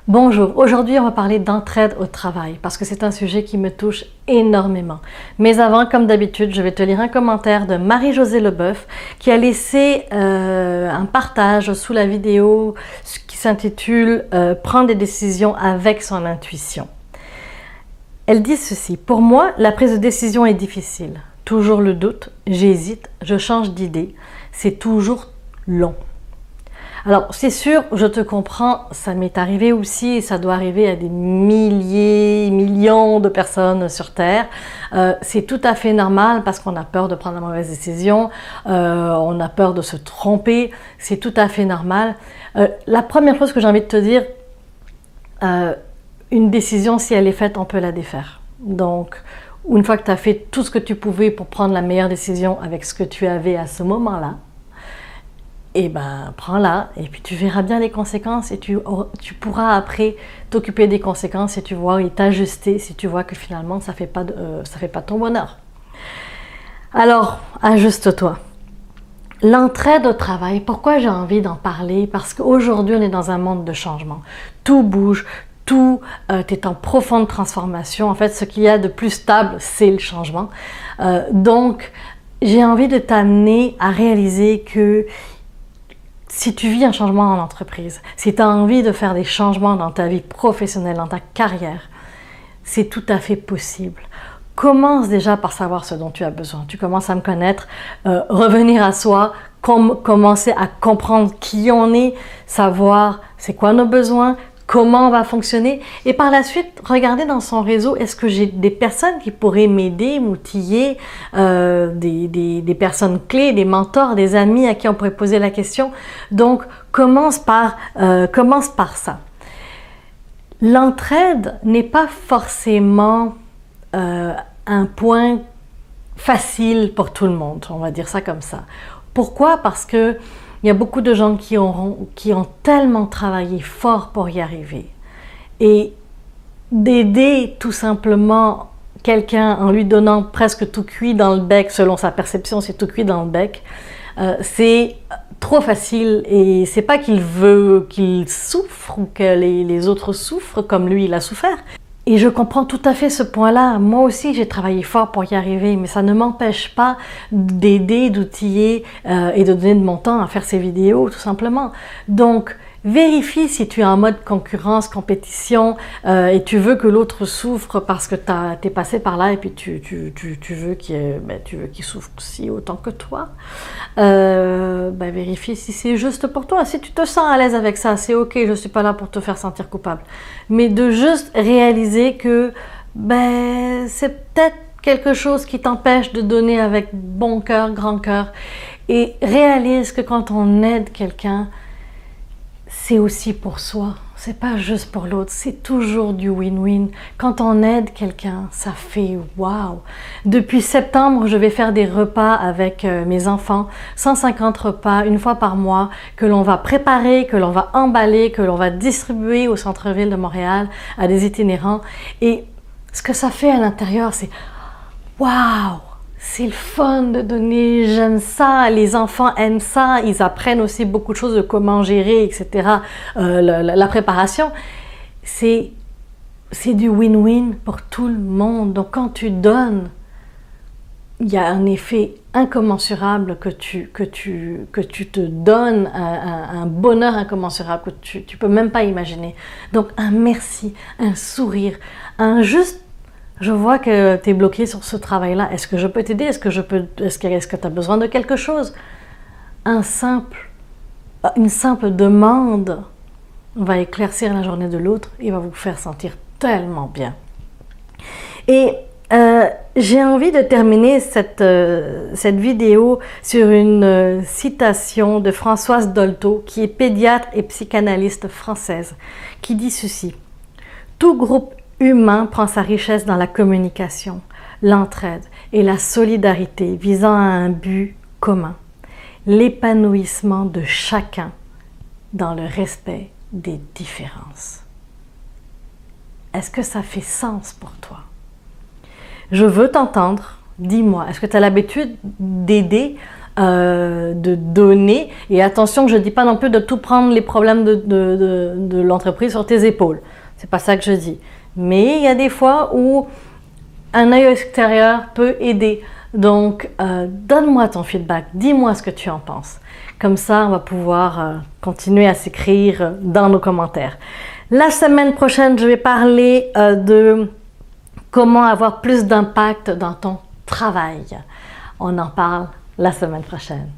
Bonjour, aujourd'hui on va parler d'entraide au travail parce que c'est un sujet qui me touche énormément. Mais avant, comme d'habitude, je vais te lire un commentaire de Marie-Josée Leboeuf qui a laissé un partage sous la vidéo qui s'intitule « Prendre des décisions avec son intuition ». Elle dit ceci: « Pour moi, la prise de décision est difficile. Toujours le doute, j'hésite, je change d'idée. C'est toujours long. » Alors, c'est sûr, je te comprends, ça m'est arrivé aussi et ça doit arriver à des milliers, millions de personnes sur Terre. C'est tout à fait normal parce qu'on a peur de prendre la mauvaise décision, on a peur de se tromper, c'est tout à fait normal. La première chose que j'ai envie de te dire, une décision, si elle est faite, on peut la défaire. Donc, une fois que tu as fait tout ce que tu pouvais pour prendre la meilleure décision avec ce que tu avais à ce moment-là, et ben prends-la et puis tu verras bien les conséquences et tu pourras après t'occuper des conséquences et tu vois et t'ajuster si tu vois que finalement ça fait pas ton bonheur. Alors ajuste-toi. L'entraide au travail, pourquoi j'ai envie d'en parler? Parce qu'aujourd'hui on est dans un monde de changement. Tout bouge, tout est en profonde transformation. En fait, ce qu'il y a de plus stable, c'est le changement. Donc j'ai envie de t'amener à réaliser que si tu vis un changement en entreprise, si tu as envie de faire des changements dans ta vie professionnelle, dans ta carrière, c'est tout à fait possible. Commence déjà par savoir ce dont tu as besoin. Tu commences à me connaître, revenir à soi, commencer à comprendre qui on est, savoir c'est quoi nos besoins, comment on va fonctionner et par la suite, regarder dans son réseau, est-ce que j'ai des personnes qui pourraient m'aider, m'outiller, des personnes clés, des mentors, des amis à qui on pourrait poser la question. Donc, commence par ça. L'entraide n'est pas forcément un point facile pour tout le monde, on va dire ça comme ça. Pourquoi? Parce que il y a beaucoup de gens qui ont tellement travaillé fort pour y arriver. Et d'aider tout simplement quelqu'un en lui donnant presque tout cuit dans le bec, selon sa perception, c'est tout cuit dans le bec, c'est trop facile. Et c'est pas qu'il veut qu'il souffre ou que les autres souffrent comme lui il a souffert. Et je comprends tout à fait ce point-là. Moi aussi, j'ai travaillé fort pour y arriver, mais ça ne m'empêche pas d'aider, d'outiller et de donner de mon temps à faire ces vidéos, tout simplement. Donc, vérifie si tu es en mode concurrence, compétition et tu veux que l'autre souffre parce que tu es passé par là et puis tu veux qu'il souffre aussi autant que toi. Vérifie si c'est juste pour toi. Si tu te sens à l'aise avec ça, c'est ok, je ne suis pas là pour te faire sentir coupable. Mais de juste réaliser que c'est peut-être quelque chose qui t'empêche de donner avec bon cœur, grand cœur. Et réalise que quand on aide quelqu'un, c'est aussi pour soi, c'est pas juste pour l'autre, c'est toujours du win-win. Quand on aide quelqu'un, ça fait waouh! Depuis septembre, je vais faire des repas avec mes enfants, 150 repas, une fois par mois, que l'on va préparer, que l'on va emballer, que l'on va distribuer au centre-ville de Montréal, à des itinérants. Et ce que ça fait à l'intérieur, c'est waouh! C'est le fun de donner, j'aime ça, les enfants aiment ça, ils apprennent aussi beaucoup de choses de comment gérer, etc. La préparation, c'est du win-win pour tout le monde. Donc quand tu donnes, il y a un effet incommensurable que tu te donnes, un bonheur incommensurable que tu peux même pas imaginer. Donc un merci, un sourire, un juste je vois que tu es bloqué sur ce travail-là. Est-ce que je peux t'aider? Est-ce que tu as besoin de quelque chose? Une simple demande va éclaircir la journée de l'autre et va vous faire sentir tellement bien. Et j'ai envie de terminer cette vidéo sur une citation de Françoise Dolto, qui est pédiatre et psychanalyste française, qui dit ceci: « Tout groupe humain prend sa richesse dans la communication, l'entraide et la solidarité visant à un but commun, l'épanouissement de chacun dans le respect des différences. » Est-ce que ça fait sens pour toi? Je veux t'entendre. Dis-moi, est-ce que tu as l'habitude d'aider de donner. Et attention, je ne dis pas non plus de tout prendre les problèmes de l'entreprise sur tes épaules. C'est pas ça que je dis. Mais il y a des fois où un œil extérieur peut aider. Donc, donne-moi ton feedback, dis-moi ce que tu en penses. Comme ça, on va pouvoir continuer à s'écrire dans nos commentaires. La semaine prochaine, je vais parler de comment avoir plus d'impact dans ton travail. On en parle la semaine prochaine.